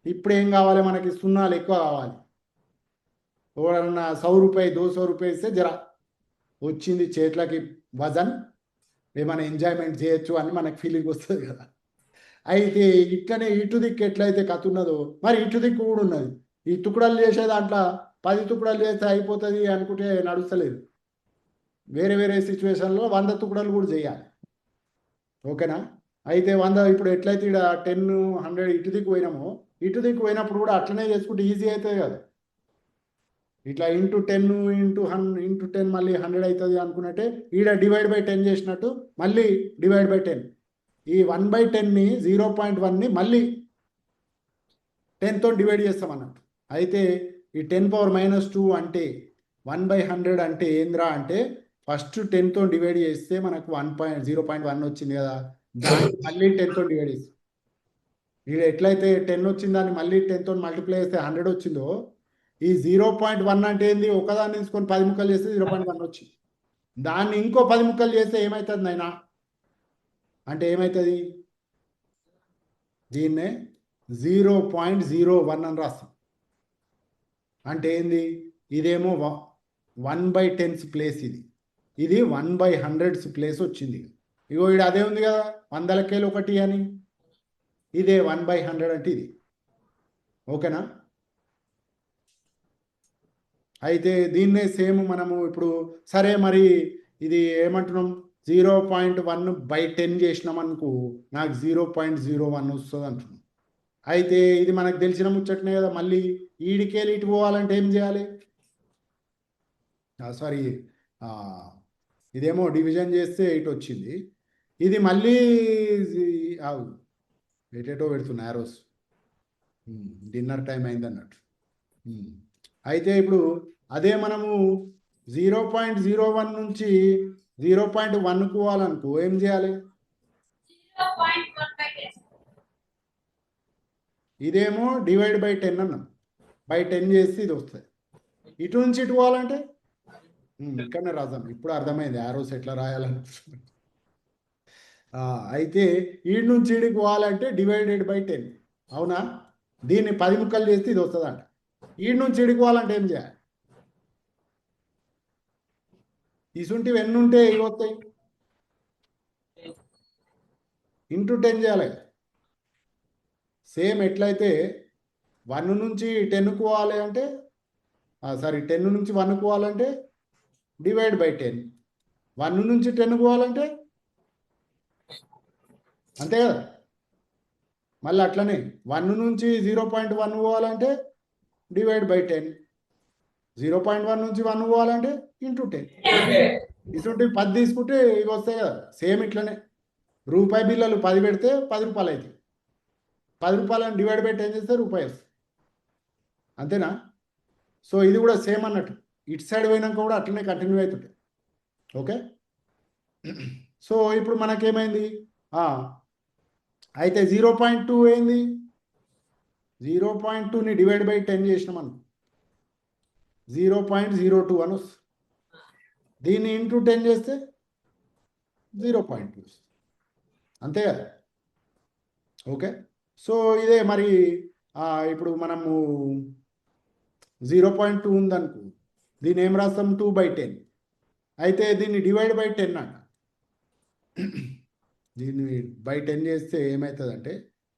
ఇప్పుడు ఏం కావాలి మనకి? సున్నాలు ఎక్కువ కావాలి. ఎవడన్నా 100 రూపాయ 200 రూపాయలు ఇస్తే జరా వచ్చింది చేతులకి వజన్, ఏమైనా ఎంజాయ్మెంట్ చేయొచ్చు అని మనకు ఫీలింగ్ వస్తుంది కదా. అయితే ఇట్లనే ఇటు దిక్కు ఎట్లయితే కథ ఉన్నదో మరి ఇటు దిక్కు కూడా ఉన్నది. ఈ తుకుడలు చేసే దాంట్లో 10 తుకుడలు చేస్తే అయిపోతుంది అనుకుంటే నడుస్తలేదు. వేరే వేరే సిచ్యువేషన్లో 100 తుకుడలు కూడా చేయాలి. ఓకేనా? అయితే 100 ఇప్పుడు ఎట్లయితే ఇక్కడ 10 100 ఇటు దిక్కు పోయినామో ఇటు దిక్కు పోయినప్పుడు కూడా అట్లనే చేసుకుంటే ఈజీ అవుతుంది కదా. ఇట్లా ఇంటూ 10 ఇంటూ 10 మళ్ళీ 100 అవుతుంది అనుకున్నట్టే ఈడ /10 చేసినట్టు మళ్ళీ /10. ఈ 1/10ని 0.1ని మళ్ళీ 10తో డివైడ్ చేస్తాం అన్నట్టు. అయితే ఈ 10⁻⁻2 అంటే 1/100 అంటే ఏంద్రా అంటే ఫస్ట్ 10తో డివైడ్ చేస్తే మనకు 0.1 వచ్చింది కదా, దాన్ని మళ్ళీ 10తో డివైడ్ చేస్తాం. ఇక్కడ ఎట్లయితే 10 వచ్చింది దాన్ని మళ్ళీ 10తో మల్టిప్లై చేస్తే 100 వచ్చిందో, ఈ 0.1 అంటే ఏంది, ఒకదాన్ని తీసుకొని 10 ముక్కలు చేస్తే 0.1 వచ్చింది. దాన్ని ఇంకో 10 ముక్కలు చేస్తే ఏమవుతుంది నాయనా అంటే ఏమవుతుంది, దీన్నే 0.01 అని రాస్తాం. అంటే ఏంది, ఇదేమో 1/10 ప్లేస్, ఇది 1/100 ప్లేస్ వచ్చింది. ఇగో ఇక్కడ అదే ఉంది కదా, 100 ఒకటి అని, ఇదే 1/100 అంటే ఇది. ఓకేనా? అయితే దీన్నే సేమ్ మనము ఇప్పుడు సరే మరి ఇది ఏమంటున్నాం, 0.1/10 చేసినాం అనుకో, నాకు 0.01 వస్తుంది అంటున్నాం. అయితే ఇది మనకు తెలిసిన ముచ్చటనే కదా, మళ్ళీ ఈడికేలి ఇటు పోవాలంటే ఏం చేయాలి, సారీ ఇదేమో డివిజన్ చేస్తే ఇటు వచ్చింది, ఇది మళ్ళీ ఎటేటో పెడుతున్నా యారోస్, డిన్నర్ టైం అయింది అన్నట్టు. అయితే ఇప్పుడు అదే మనము 0.01 నుంచి 0.1 పోవాలనుకో ఏం చేయాలి, 0.1/10. ఇదేమో డివైడ్ బై 10 అన్నాం, బై 10 చేస్తే ఇది వస్తుంది. ఇటు నుంచి ఇటు పోవాలంటే ఇక్కడనే రాద్దాం, ఇప్పుడు అర్థమైంది యారోస్ ఎట్లా రాయాలని. అయితే ఈడు నుంచి ఈడికి పోవాలంటే డివైడెడ్ బై 10, అవునా? దీన్ని 10 ముక్కలు చేస్తే ఇది వస్తుందంట. ఈడు నుంచి ఈడికి పోవాలంటే ఏం చేయాలి, ఇసుంటివి ఎన్ని ఉంటే ఇవి వస్తాయి, ఇంటూ 10 చేయాలి. సేమ్ ఎట్లయితే 1 నుంచి 10కు పోవాలి అంటే, సారీ 10 నుంచి 1కు పోవాలంటే డివైడ్ బై 10, 1 నుంచి 10కు పోవాలంటే అంతే కదా. మళ్ళీ అట్లనే 1 నుంచి 0.1 పోవాలంటే డివైడ్ బై 10, 0.1 నుంచి 1 పోవాలంటే ఇంటూ 10. ఇటువంటి 10 తీసుకుంటే ఇవి వస్తాయి కదా. సేమ్ ఇట్లనే రూపాయి బిల్లలు 10 పెడితే 10 రూపాయలు అవుతాయి, 10 రూపాయలను డివైడ్ బై 10 చేస్తే రూపాయి వస్తుంది, అంతేనా? సో ఇది కూడా సేమ్ అన్నట్టు, ఇటు సైడ్ పోయినాక కూడా అట్లనే కంటిన్యూ అవుతుంటాయి. ఓకే, సో ఇప్పుడు మనకేమైంది, అయితే 0.2 ఏంది, 0.2ని డివైడ్ బై 10 చేసినాం మనం 0.02 అని వస్తుంది. దీన్ని ఇంటూ 10 చేస్తే 0.2 అంతే కదా. ఓకే, సో ఇదే మరి ఇప్పుడు మనము 0.2 ఉందనుకో, దీన్ని ఏం రాస్తాం 2/10. అయితే దీన్ని డివైడ్ బై 10 అంట, దీన్ని బై 10 చేస్తే ఏమవుతుందంటే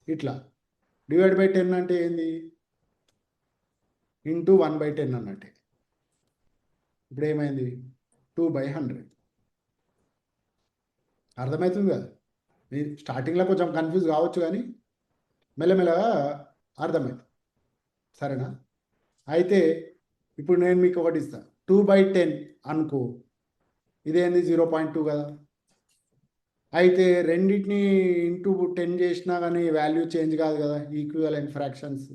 ఇట్లా డివైడ్ బై 10 అంటే ఏంది, ఇంటూ 1/10 అన్నట్టే. ఇప్పుడు ఏమైంది 2/100. అర్థమవుతుంది కదా. మీరు స్టార్టింగ్లో కొంచెం కన్ఫ్యూజ్ కావచ్చు కానీ మెల్లమెల్లగా అర్థమవుతుంది, సరేనా? అయితే ఇప్పుడు నేను మీకు ఒకటి ఇస్తాను, 2/10 అనుకో, ఇదేంది 0.2 కదా. అయితే రెండింటిని ఇంటూ 10 చేసినా కానీ వాల్యూ చేంజ్ కాదు కదా, ఈక్వివలెంట్ ఫ్రాక్షన్స్.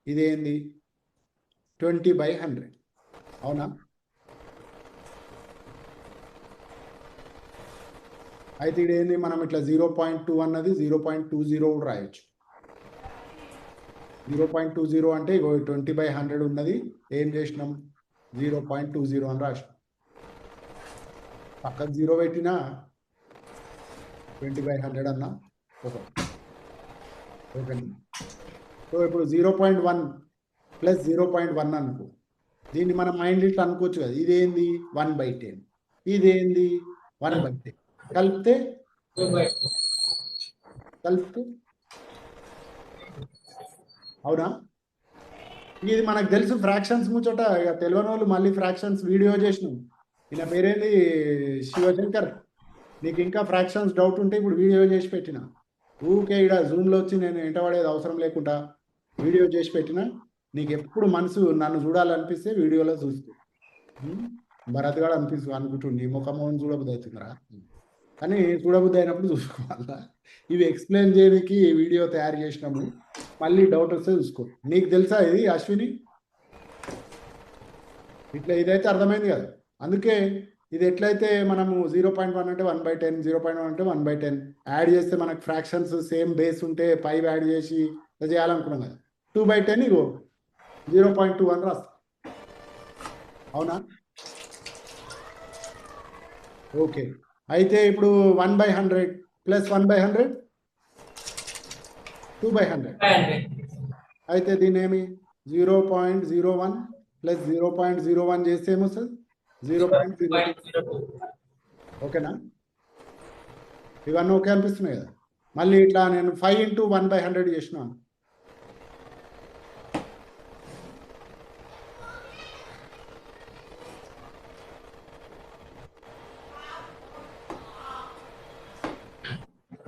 ఇదేంది 20/100, అవునా? అయితే ఇదేంది, మనం ఇట్లా 0.2 అన్నది 0.20 కూడా రాయొచ్చు. 0.20 అంటే 20/100 ఉన్నది ఏం చేసినాం 0.20 అని రాసినాం, పక్కకు 0 పెట్టినా 20/100 అన్నా ఒకటి. ఓకే, సో ఇప్పుడు 0.1 ప్లస్ 0.1 అనుకో, దీన్ని మనం మైండ్ ఇట్లా అనుకోవచ్చు కదా, ఇదేంది 1/10, ఇదేంది 1/10, కలిపితే అవునా? ఇది మనకు తెలుసు ఫ్రాక్షన్స్ ముచ్చట, ఇక తెలియని వాళ్ళు మళ్ళీ ఫ్రాక్షన్స్ వీడియో చేసినాం. ఈయన పేరేంది శివశంకర్, నీకు ఇంకా ఫ్రాక్షన్స్ డౌట్ ఉంటే ఇప్పుడు వీడియో చేసి పెట్టిన, ఊకే ఇక్కడ జూమ్లో వచ్చి నేను ఎంటపడేది అవసరం లేకుండా వీడియో చేసి పెట్టిన. నీకు ఎప్పుడు మనసు నన్ను చూడాలనిపిస్తే వీడియోలో చూస్తూ భరత్ గారు అనుకుంటుండి ముఖమోహన్ చూడబుద్ధి అవుతుందిరా, కానీ చూడబుద్ధి అయినప్పుడు చూసుకోవాలా. ఇవి ఎక్స్ప్లెయిన్ చేయడానికి వీడియో తయారు చేసినాము, మళ్ళీ డౌట్ వస్తే చూసుకో. నీకు తెలుసా ఇది అశ్విని? ఇట్లా ఇదైతే అర్థమైంది కదా. అందుకే ఇది ఎట్లయితే మనము 0.1 అంటే 1/10, 0.1 అంటే 1/10 యాడ్ చేస్తే మనకు ఫ్రాక్షన్స్ సేమ్ బేస్ ఉంటే 5 యాడ్ చేసి ఇట్లా చేయాలనుకున్నాం కదా. 2/10 ఇగో 0.21 రాస్తా. అవునా? ఓకే. అయితే ఇప్పుడు 1/100 ప్లస్ 1/100 2/100. 500. అయితే దీన్ని ఏమి 0.01 ప్లస్ 0.01 చేస్తే ఏమొస్తుంది 0.02. 0.02. ఓకేనా? ఇవన్నీ ఓకే అనిపిస్తున్నాయి కదా. మళ్ళీ ఇట్లా నేను 5 ఇంటూ 1/100 చేసినాను.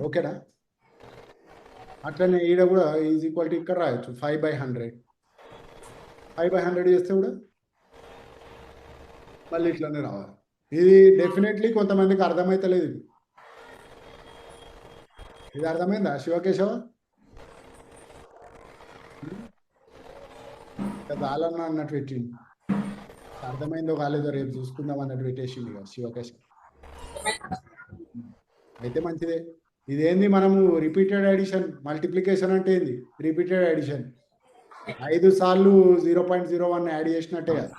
ఓకేనా? అట్లనే ఈడ కూడా ఈజ్ ఈక్వల్ టు ఇక్కడ రాయొచ్చు 5/100. 5/100 చేస్తే కూడా మళ్ళీ ఇట్లానే రావాలి. ఇది డెఫినెట్లీ కొంతమందికి అర్థమైతలేదు. ఇది అర్థమైందా శివకేశవ? చాలన్నా అన్నట్టు పెట్టింది. అర్థమైందో కాలేదో రేపు చూసుకుందాం అన్నట్టు పెట్టేసింది కదా శివకేశవ. అయితే మంచిదే. ఇదేంది మనము రిపీటెడ్ అడిషన్, మల్టిప్లికేషన్ అంటే ఏంది రిపీటెడ్ అడిషన్. 5 సార్లు 0.01 యాడ్ చేసినట్టే కదా.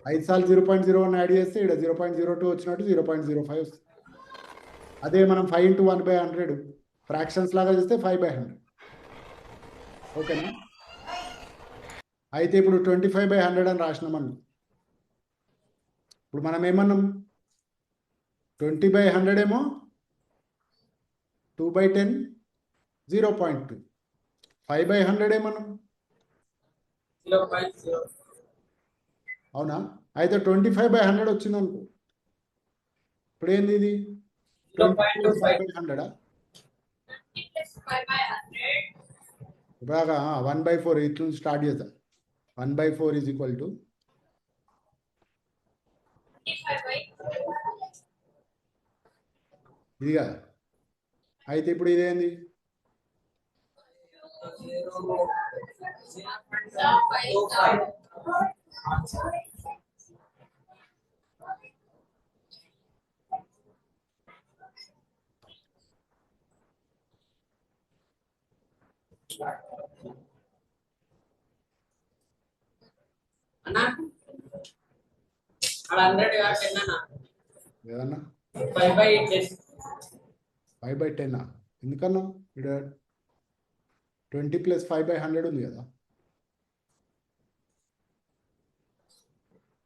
5 సార్లు 0.01 యాడ్ చేస్తే ఇక్కడ 0.02 వచ్చినట్టు 0.05 వస్తుంది. అదే మనం 5 ఇంటూ 1/100 ఫ్రాక్షన్స్ లాగా చేస్తే 5/100. ఓకేనా? అయితే ఇప్పుడు 25/100 అని రాసినామన్నా. ఇప్పుడు మనం ఏమన్నాం 20/100 ఏమో 2/10 0.2. 5/100 ఏమన్నాం 0.0. అవునా? అయితే 25/100 వచ్చింది అనుకో. ఇప్పుడు ఏంది ఇది 0.25. 5/100. 20 plus 5/100. బాగా 1/4 ఇట్లా స్టార్ట్ చేద్దాం. 1/4 ఈజ్ ఈక్వల్ టు 25/4. ఇది కదా. అయితే ఇప్పుడు ఇదేంది 0.25. అన్నా అక్కడ 100 గా 10 అన్నా ఏదన్నా 5/8 చేసి 5/10 ఎందుకన్నా ఇక్కడ 20 ప్లస్ 5/100 ఉంది కదా.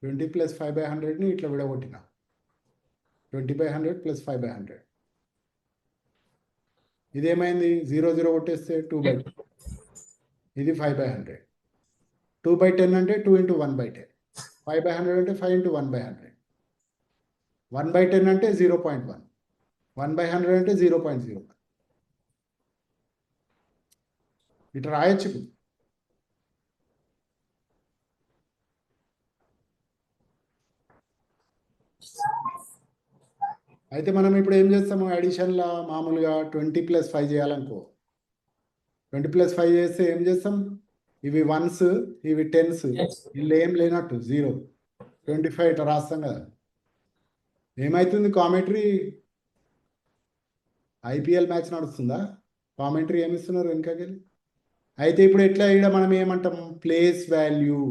20 ప్లస్ 5/100ని ఇట్లా విడగొట్టిన 20/100 ప్లస్ 5/100. ఇదేమైంది 0 కొట్టేస్తే 2/10. ఇది 5/100. 2/10 అంటే 2 ఇంటూ 1/10. 5/100 అంటే 5 ఇంటూ 1/100. 1/10 అంటే 0.1. 1/100 అంటే 0.01. ఇట్లా రాయొచ్చు. అయితే మనం ఇప్పుడు ఏం చేస్తాము అడిషన్లా మామూలుగా 20 ప్లస్ 5 చేయాలనుకో. 20 ప్లస్ 5 చేస్తే ఏం చేస్తాం ఇవి 1s ఇవి 10s వీళ్ళు ఏం లేనట్టు 0 25 ఇట్లా రాస్తాం కదా. ఏమవుతుంది కామెంటరీ ఐపీఎల్ మ్యాచ్ నడుస్తుందా? కామెంటరీ ఏమిస్తున్నారు వెనకకి? అయితే ఇప్పుడు ఎట్లా ఇక్కడ మనం ఏమంటాం ప్లేస్ వాల్యూ.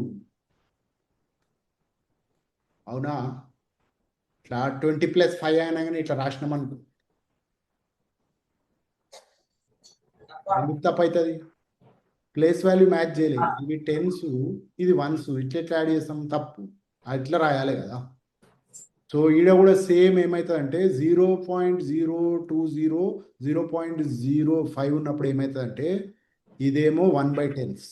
అవునా? ఇట్లా 20 ప్లస్ 5 అయినా కానీ ఇట్లా రాసినాం అనుకో ఎందుకు తప్పు అవుతుంది? ప్లేస్ వాల్యూ మ్యాచ్ చేయలేదు. ఇవి 10s ఇది 1s ఇట్లా ఎట్లా యాడ్ చేస్తాం తప్పు. అట్లా రాయాలి కదా. సో ఈడ కూడా సేమ్ ఏమవుతుంది అంటే 0.020 0.05 ఉన్నప్పుడు ఏమవుతుంది అంటే ఇదేమో 1/10s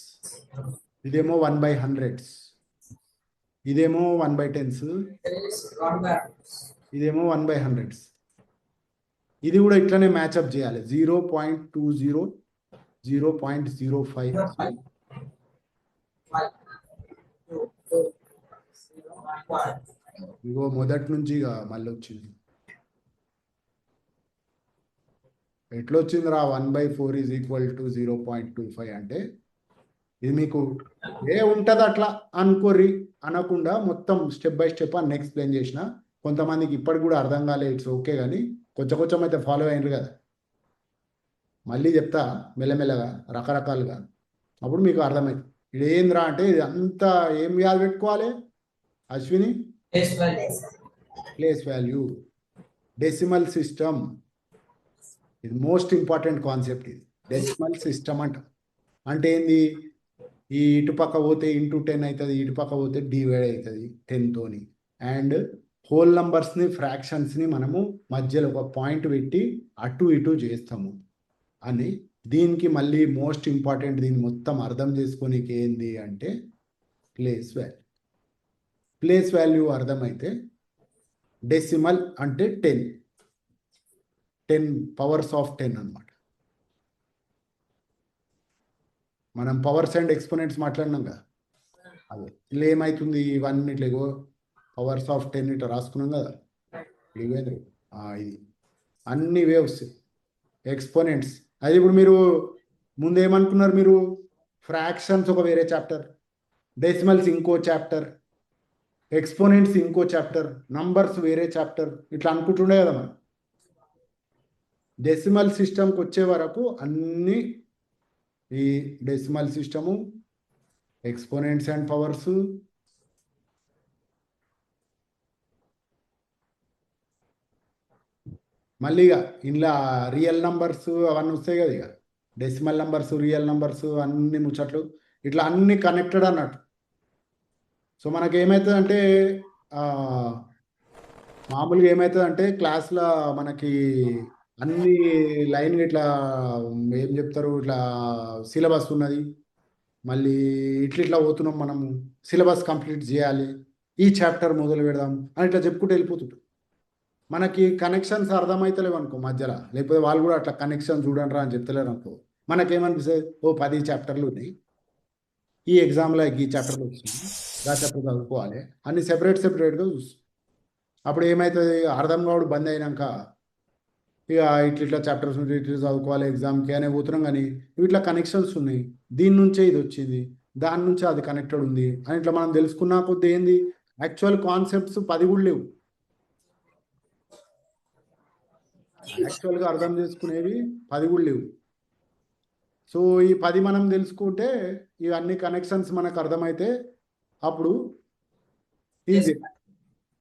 ఇదేమో 1/100s ఇదేమో 1/10s ఇదేమో 1/100s. ఇది కూడా ఇట్లానే మ్యాచ్అప్ చేయాలి 0.20 0.05. ఇగో మొదటి నుంచి ఇక మళ్ళీ వచ్చింది. ఎట్లా వచ్చింది రా 1/4 ఈజ్ ఈక్వల్ టు 0.25 అంటే ఇది మీకు ఉంటుంది అట్లా అనుకోర్రి అనకుండా మొత్తం స్టెప్ బై స్టెప్ అని ఎక్స్ప్లెయిన్ చేసిన. కొంతమందికి ఇప్పటికి కూడా అర్థం కాలే, ఇట్స్ ఓకే, కానీ కొంచెం కొంచెం అయితే ఫాలో అయ్యారు కదా. మళ్ళీ చెప్తా మెల్లమెల్లగా రకరకాలుగా, అప్పుడు మీకు అర్థమైంది. ఇది ఏంద్రా అంటే ఇది అంతా ఏం యాద పెట్టుకోవాలి Ashwini? Place value, decimal system. ఇది మోస్ట్ ఇంపార్టెంట్ కాన్సెప్ట్. ఇది డెసిమల్ సిస్టమ్ అంటే ఏంది? ఈ ఇటుపక్క పోతే ఇంటూ 10 అవుతుంది, ఇటుపక్క పోతే డివైడ్ అవుతుంది 10 తోని. అండ్ హోల్ నంబర్స్ని ఫ్రాక్షన్స్ని మనము మధ్యలో ఒక పాయింట్ పెట్టి అటు ఇటు చేస్తాము అని. దీనికి మళ్ళీ మోస్ట్ ఇంపార్టెంట్, దీన్ని మొత్తం అర్థం చేసుకోనికి ఏంది అంటే ప్లేస్ వాల్యూ. ప్లేస్ వాల్యూ అర్థమైతే డెసిమల్ అంటే 10 పవర్స్ ఆఫ్ 10 అన్నమాట. మనం పవర్స్ అండ్ ఎక్స్పోనెంట్స్ మాట్లాడినాం కదా, అదే ఇలా ఏమవుతుంది, ఇవన్నీ ఇట్లా పవర్స్ ఆఫ్ 10 ఇట్లా రాసుకున్నాం కదా. ఇది అన్ని వేవ్స్ ఎక్స్పోనెంట్స్. అది ఇప్పుడు మీరు ముందేమనుకున్నారు, మీరు ఫ్రాక్షన్స్ ఒక వేరే చాప్టర్, డెసిమల్స్ ఇంకో చాప్టర్, ఎక్స్పోనెంట్స్ ఇంకో చాప్టర్, నంబర్స్ వేరే చాప్టర్, ఇట్లా అనుకుంటుండే కదా. మనం డెసిమల్ సిస్టమ్కి వచ్చే వరకు అన్ని ఈ decimal system, exponents and powers, మళ్ళీ ఇక ఇంట్లో రియల్ నంబర్స్ అవన్నీ వస్తాయి కదా. ఇక డెసిమల్ నంబర్స్, రియల్ నంబర్స్ అన్ని ముచ్చట్లు ఇట్లా అన్ని కనెక్టెడ్ అన్నట్టు. సో మనకి ఏమవుతుందంటే మామూలుగా ఏమవుతుందంటే క్లాస్లో మనకి అన్ని లైన్ ఇట్లా ఏం చెప్తారు, ఇట్లా సిలబస్ ఉన్నది, మళ్ళీ ఇట్లా పోతున్నాం మనము, సిలబస్ కంప్లీట్ చేయాలి, ఈ చాప్టర్ మొదలు పెడదాం అని ఇట్లా చెప్పుకుంటూ వెళ్ళిపోతుంటాం. మనకి కనెక్షన్స్ అర్థమవుతలేవు అనుకో మధ్యలో, లేకపోతే వాళ్ళు కూడా అట్లా కనెక్షన్ చూడండి రా అని చెప్తలేరు అనుకో, మనకేమనిపిస్తుంది, ఓ 10 చాప్టర్లు ఉన్నాయి, ఈ ఎగ్జామ్లో ఈ చాప్టర్లు వచ్చింది, ఆ చాప్టర్ చదువుకోవాలి అన్ని సెపరేట్గా చూస్తాం. అప్పుడు ఏమవుతుంది, అర్థం కావడం బంద్ అయినాక ఇక ఇట్లా చాప్టర్స్ ఇట్లా చదువుకోవాలి ఎగ్జామ్కి అనే పోతున్నాం. కానీ ఇట్లా కనెక్షన్స్ ఉన్నాయి, దీని నుంచే ఇది వచ్చింది, దాని నుంచే అది కనెక్టెడ్ ఉంది అని ఇట్లా మనం తెలుసుకున్న కొద్ది ఏంది, యాక్చువల్ కాన్సెప్ట్స్ 10 కూడా లేవు, యాక్చువల్గా అర్థం చేసుకునేవి 10 కూడా లేవు. సో ఈ 10 మనం తెలుసుకుంటే ఇవన్నీ కనెక్షన్స్ మనకు అర్థమైతే అప్పుడు ఈజీ.